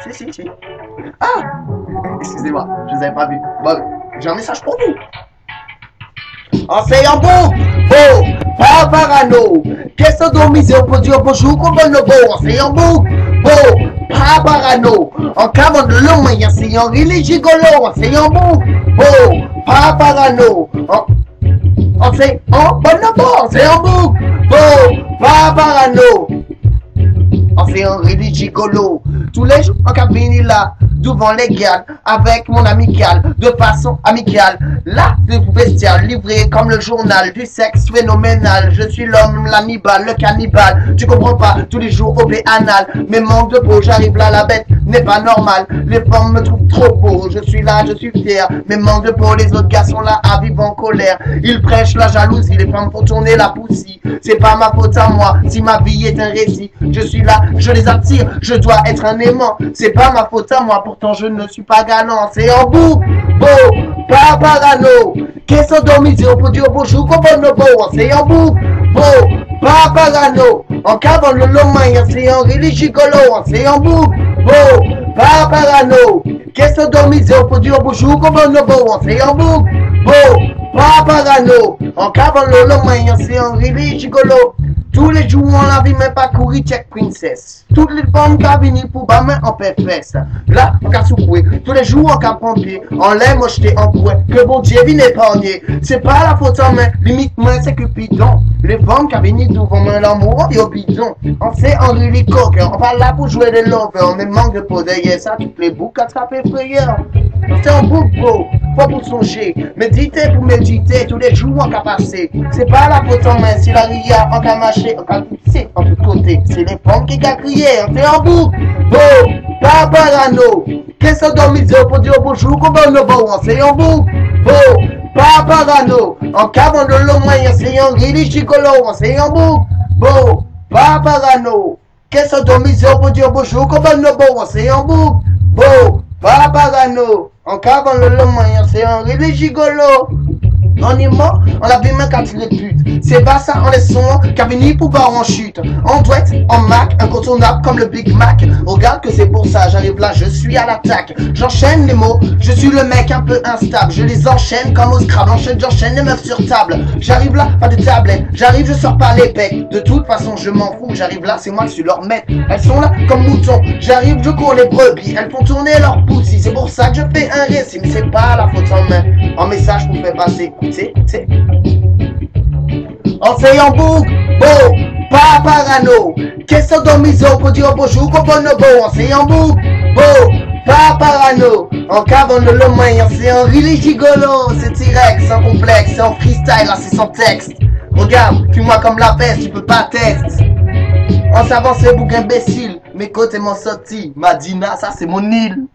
Si. Ah! Excusez-moi, je vous avais pas vu. Bon, j'ai un message pour vous. Enseignant beau, pas parano. Qu'est-ce que mise au podium pour jouer comme un beau? Enseignant beau, pas parano. En cavant de l'homme, enseignant religieux golo. Enseignant beau, pas parano. Enseignant beau, pas parano. Enseignant religieux golo. Tous les jours en cabine là, devant les gardes, avec mon amical, de façon amicale. Là, c'est bestial, livré comme le journal du sexe phénoménal. Je suis l'homme, l'annibale, le cannibale. Tu comprends pas, tous les jours au anal. Mais manque de peau, j'arrive là, la bête n'est pas normale. Les femmes me trouvent trop beau, je suis là, je suis fier. Mais manque de peau, les autres gars sont là à vivre en colère. Ils prêchent la jalousie, les femmes font tourner la poussie. C'est pas ma faute à moi, si ma vie est un récit. Je suis là, je les attire, je dois être un aimant. C'est pas ma faute à moi, pourtant je ne suis pas galant. C'est en bout, pas parano. Qu'est-ce que dormir au podium pour jouer comme un beau? C'est en bout, pas parano. En cavant le lommain, c'est en religieux golo. C'est en bout, pas parano. Qu'est-ce que dormir au podium pour jouer comme un beau? C'est en bout, pas parano. En cavant le lommain, c'est en religieux golo. Tous les jours on la vie même pas courir check princesse. Toutes les femmes qui viennent pour bas main en pète-fesse. Là, on a secoué. Tous les jours on a pompier. On l'a mocheté en couet. Que bon Dieu vienne épargner. C'est pas la faute en main. Limite moi c'est Cupidon. Les femmes qui viennent devant moi l'amour et au bidon. On fait en rue coque. On va là pour jouer des lovers. Mais manque de peau derrière ça. Toutes les boucs attrapées frayeurs. C'est un bouc beau. Pas pour songer. Méditer pour méditer. Tous les jours on a passé. C'est pas la faute en main. Si la ria on a marché. On a poussé en tous côtés. C'est les femmes qui a crié. On fait en boucle, pas parano. Qu'est-ce que dormir pour dire bonjour comme un beau? On fait en boucle, pas parano. En cavant de l'homme, on fait en religieux golo. On fait en boucle, pas parano. Qu'est-ce que dormir pour dire bonjour comme un beau? On fait en boucle, pas parano. En cavant de l'homme, on fait en religieux golo. On est mort, on a vu même quand il est pute. C'est pas ça, on est son, qu'a venu pour voir en chute. On doit être en Mac, incontournable comme le Big Mac. Regarde que c'est pour ça, j'arrive là, je suis à l'attaque. J'enchaîne les mots, je suis le mec un peu instable. Je les enchaîne comme au Scrabble, j'enchaîne les meufs sur table. J'arrive là, pas de tablette, j'arrive, je sors pas les pecs. De toute façon, je m'en fous, j'arrive là, c'est moi qui suis leur maître. Elles sont là comme moutons, j'arrive, je cours les brebis. Elles font tourner leur poussi, c'est pour ça que je fais un récit. Mais c'est pas la faute en main, en message pour faire passer. C'est on fait en boucle, pas parano. Qu'est-ce que dormir pour dire bonjour comme un beau? On fait en boucle, pas parano. En cavant le lommain, c'est en religieux golo. C'est direct, sans complexe, c'est en freestyle, là c'est sans texte. Regarde, fuis-moi comme la peste, tu peux pas tester. On s'avance les boucs imbéciles, mes côtés m'ont sorti. Madina, ça c'est mon île.